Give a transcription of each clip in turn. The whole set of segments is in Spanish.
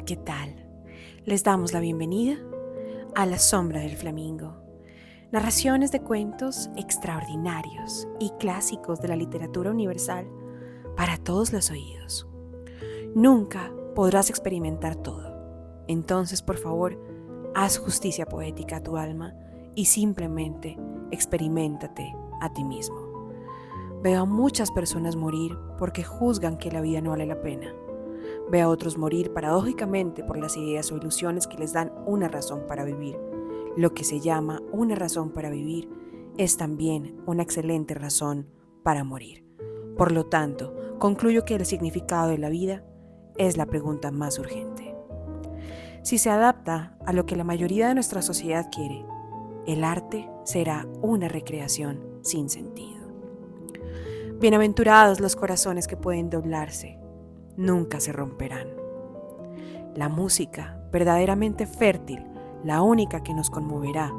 ¿qué tal? Les damos la bienvenida a La Sombra del Flamingo, narraciones de cuentos extraordinarios y clásicos de la literatura universal para todos los oídos. Nunca podrás experimentar todo, entonces por favor, haz justicia poética a tu alma y simplemente experiméntate a ti mismo. Veo a muchas personas morir porque juzgan que la vida no vale la pena. Ve a otros morir paradójicamente por las ideas o ilusiones que les dan una razón para vivir. Lo que se llama una razón para vivir es también una excelente razón para morir. Por lo tanto, concluyo que el significado de la vida es la pregunta más urgente. Si se adapta a lo que la mayoría de nuestra sociedad quiere, el arte será una recreación sin sentido. Bienaventurados los corazones que pueden doblarse, nunca se romperán. La música verdaderamente fértil, la única que nos conmoverá,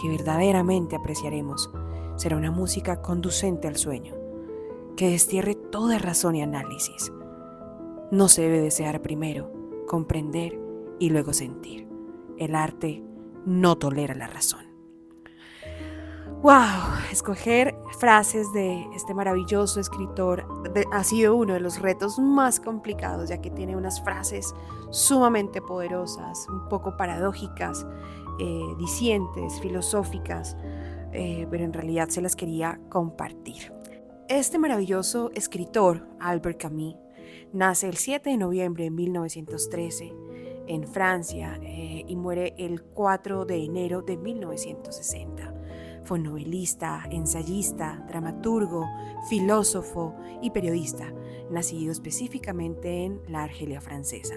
que verdaderamente apreciaremos, será una música conducente al sueño, que destierre toda razón y análisis. No se debe desear primero, comprender y luego sentir. El arte no tolera la razón. ¡Wow! Escoger frases de este maravilloso escritor ha sido uno de los retos más complicados, ya que tiene unas frases sumamente poderosas, un poco paradójicas, dicientes, filosóficas, pero en realidad se las quería compartir. Este maravilloso escritor, Albert Camus, nace el 7 de noviembre de 1913 en Francia y muere el 4 de enero de 1960. Fue novelista, ensayista, dramaturgo, filósofo y periodista, nacido específicamente en la Argelia francesa.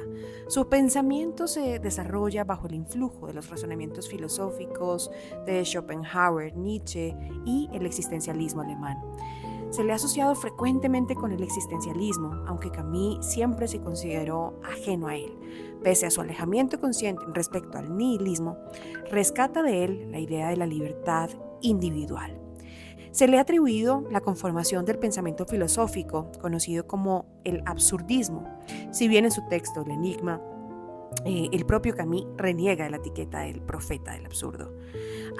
Su pensamiento se desarrolla bajo el influjo de los razonamientos filosóficos de Schopenhauer, Nietzsche y el existencialismo alemán. Se le ha asociado frecuentemente con el existencialismo, aunque Camus siempre se consideró ajeno a él. Pese a su alejamiento consciente respecto al nihilismo, rescata de él la idea de la libertad individual. Se le ha atribuido la conformación del pensamiento filosófico, conocido como el absurdismo, si bien en su texto El Enigma, el propio Camus reniega de la etiqueta del profeta del absurdo.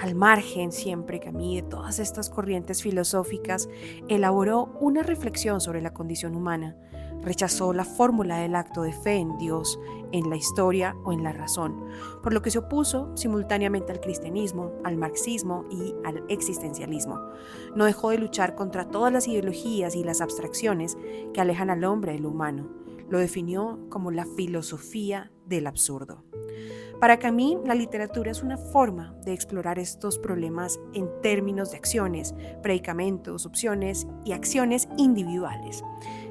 Al margen siempre Camus de todas estas corrientes filosóficas, elaboró una reflexión sobre la condición humana. Rechazó la fórmula del acto de fe en Dios, en la historia o en la razón, por lo que se opuso simultáneamente al cristianismo, al marxismo y al existencialismo. No dejó de luchar contra todas las ideologías y las abstracciones que alejan al hombre de lo humano. Lo definió como la filosofía del absurdo. Para Camus, la literatura es una forma de explorar estos problemas en términos de acciones, predicamentos, opciones y acciones individuales.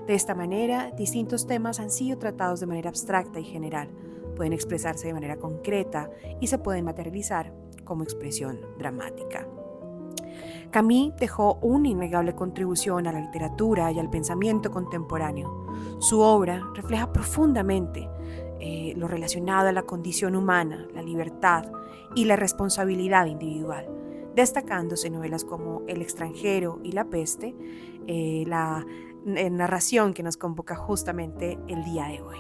De esta manera, distintos temas han sido tratados de manera abstracta y general, pueden expresarse de manera concreta y se pueden materializar como expresión dramática. Camus dejó una innegable contribución a la literatura y al pensamiento contemporáneo. Su obra refleja profundamente lo relacionado a la condición humana, la libertad y la responsabilidad individual, destacándose novelas como El extranjero y La peste, la narración que nos convoca justamente el día de hoy.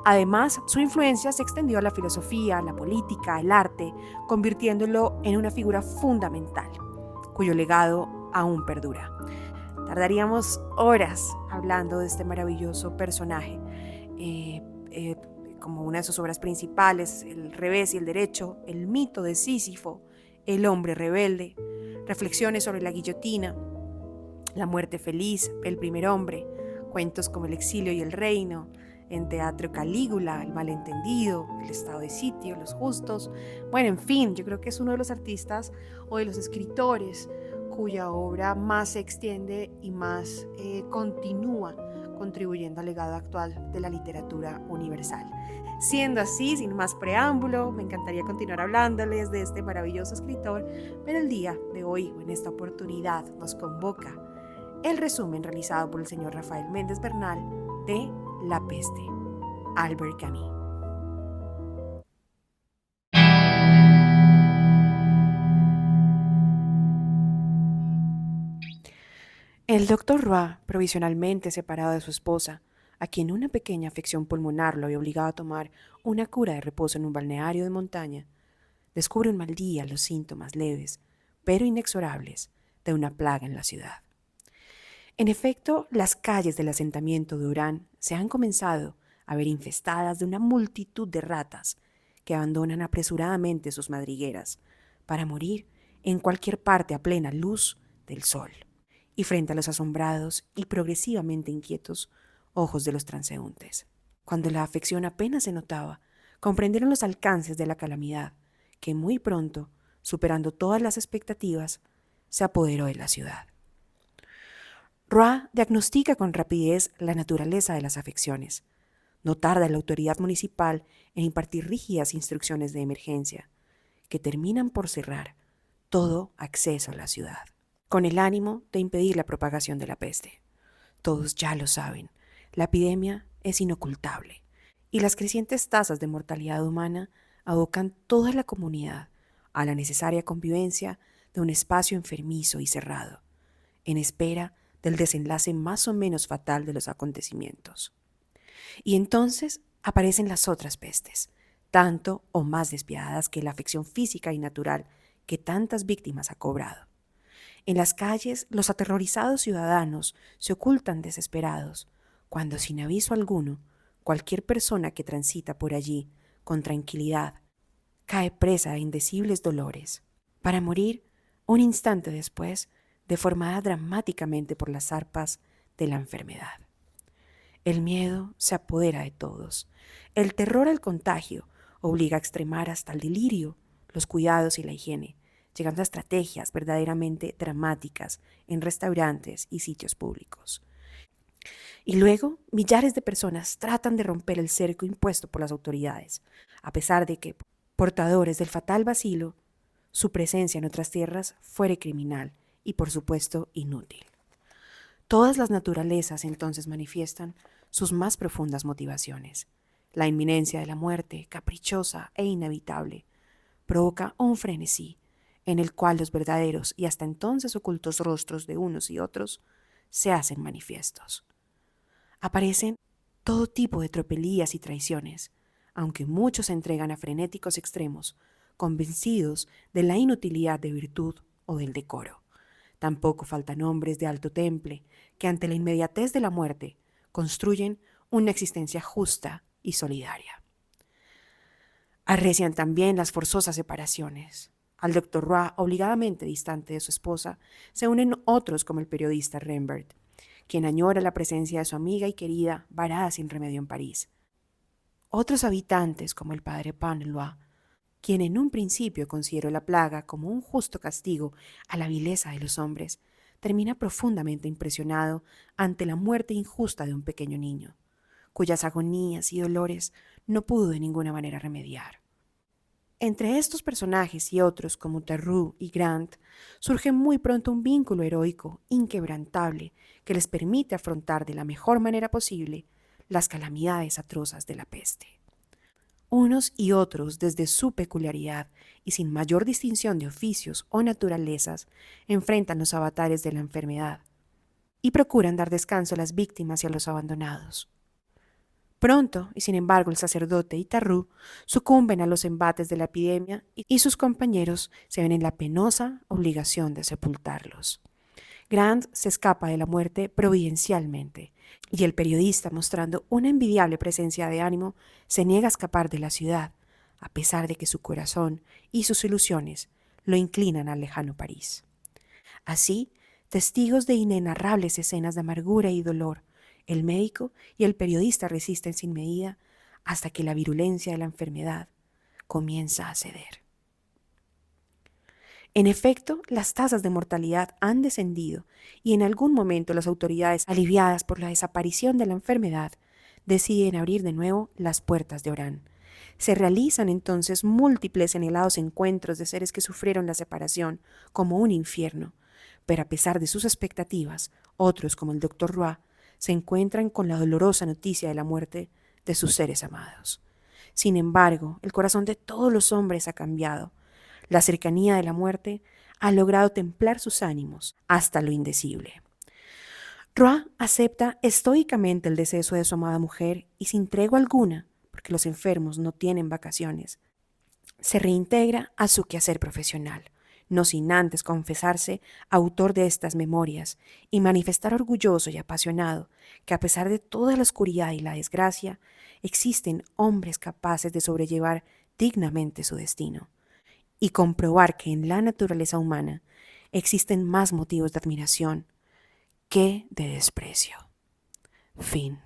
Además, su influencia se extendió a la filosofía, la política, el arte, convirtiéndolo en una figura fundamental, cuyo legado aún perdura. Tardaríamos horas hablando de este maravilloso personaje. Como una de sus obras principales, El revés y el derecho, El mito de Sísifo, El hombre rebelde, reflexiones sobre la guillotina, La muerte feliz, El primer hombre, cuentos como El exilio y el reino, en teatro Calígula, El malentendido, El estado de sitio, Los justos. Bueno, en fin, yo creo que es uno de los artistas o de los escritores cuya obra más se extiende y más continúa contribuyendo al legado actual de la literatura universal. Siendo así, sin más preámbulo, me encantaría continuar hablándoles de este maravilloso escritor, pero el día de hoy, en esta oportunidad, nos convoca el resumen realizado por el señor Rafael Méndez Bernal de La peste, Albert Camus. El doctor Roy, provisionalmente separado de su esposa, a quien una pequeña afección pulmonar lo había obligado a tomar una cura de reposo en un balneario de montaña, descubre un mal día los síntomas leves, pero inexorables, de una plaga en la ciudad. En efecto, las calles del asentamiento de Orán se han comenzado a ver infestadas de una multitud de ratas que abandonan apresuradamente sus madrigueras para morir en cualquier parte a plena luz del sol y frente a los asombrados y progresivamente inquietos ojos de los transeúntes. Cuando la afección apenas se notaba, comprendieron los alcances de la calamidad, que muy pronto, superando todas las expectativas, se apoderó de la ciudad. Roa diagnostica con rapidez la naturaleza de las afecciones. No tarda la autoridad municipal en impartir rígidas instrucciones de emergencia, que terminan por cerrar todo acceso a la ciudad, con el ánimo de impedir la propagación de la peste. Todos ya lo saben, la epidemia es inocultable y las crecientes tasas de mortalidad humana abocan toda la comunidad a la necesaria convivencia de un espacio enfermizo y cerrado, en espera del desenlace más o menos fatal de los acontecimientos. Y entonces aparecen las otras pestes, tanto o más despiadadas que la afección física y natural que tantas víctimas ha cobrado. En las calles, los aterrorizados ciudadanos se ocultan desesperados, cuando sin aviso alguno, cualquier persona que transita por allí con tranquilidad cae presa de indecibles dolores, para morir un instante después, deformada dramáticamente por las zarpas de la enfermedad. El miedo se apodera de todos. El terror al contagio obliga a extremar hasta el delirio los cuidados y la higiene, llegando a estrategias verdaderamente dramáticas en restaurantes y sitios públicos. Y luego, millares de personas tratan de romper el cerco impuesto por las autoridades, a pesar de que, portadores del fatal bacilo, su presencia en otras tierras fuere criminal y, por supuesto, inútil. Todas las naturalezas entonces manifiestan sus más profundas motivaciones. La inminencia de la muerte, caprichosa e inevitable, provoca un frenesí en el cual los verdaderos y hasta entonces ocultos rostros de unos y otros se hacen manifiestos. Aparecen todo tipo de tropelías y traiciones, aunque muchos se entregan a frenéticos extremos, convencidos de la inutilidad de virtud o del decoro. Tampoco faltan hombres de alto temple que ante la inmediatez de la muerte construyen una existencia justa y solidaria. Arrecian también las forzosas separaciones. Al doctor Roy, obligadamente distante de su esposa, se unen otros como el periodista Rembert, quien añora la presencia de su amiga y querida varada sin remedio en París. Otros habitantes como el padre Panelois, quien en un principio consideró la plaga como un justo castigo a la vileza de los hombres, termina profundamente impresionado ante la muerte injusta de un pequeño niño, cuyas agonías y dolores no pudo de ninguna manera remediar. Entre estos personajes y otros como Tarrou y Grant, surge muy pronto un vínculo heroico inquebrantable que les permite afrontar de la mejor manera posible las calamidades atrozas de la peste. Unos y otros, desde su peculiaridad y sin mayor distinción de oficios o naturalezas, enfrentan los avatares de la enfermedad y procuran dar descanso a las víctimas y a los abandonados. Pronto, y sin embargo, el sacerdote y Tarrou sucumben a los embates de la epidemia y sus compañeros se ven en la penosa obligación de sepultarlos. Grant se escapa de la muerte providencialmente y el periodista, mostrando una envidiable presencia de ánimo, se niega a escapar de la ciudad, a pesar de que su corazón y sus ilusiones lo inclinan al lejano París. Así, testigos de inenarrables escenas de amargura y dolor, el médico y el periodista resisten sin medida hasta que la virulencia de la enfermedad comienza a ceder. En efecto, las tasas de mortalidad han descendido y en algún momento las autoridades, aliviadas por la desaparición de la enfermedad, deciden abrir de nuevo las puertas de Orán. Se realizan entonces múltiples anhelados encuentros de seres que sufrieron la separación como un infierno, pero a pesar de sus expectativas, otros como el doctor Roy se encuentran con la dolorosa noticia de la muerte de sus seres amados. Sin embargo, el corazón de todos los hombres ha cambiado. La cercanía de la muerte ha logrado templar sus ánimos hasta lo indecible. Roa acepta estoicamente el deceso de su amada mujer y sin tregua alguna, porque los enfermos no tienen vacaciones, se reintegra a su quehacer profesional, no sin antes confesarse autor de estas memorias y manifestar orgulloso y apasionado que a pesar de toda la oscuridad y la desgracia, existen hombres capaces de sobrellevar dignamente su destino y comprobar que en la naturaleza humana existen más motivos de admiración que de desprecio. Fin.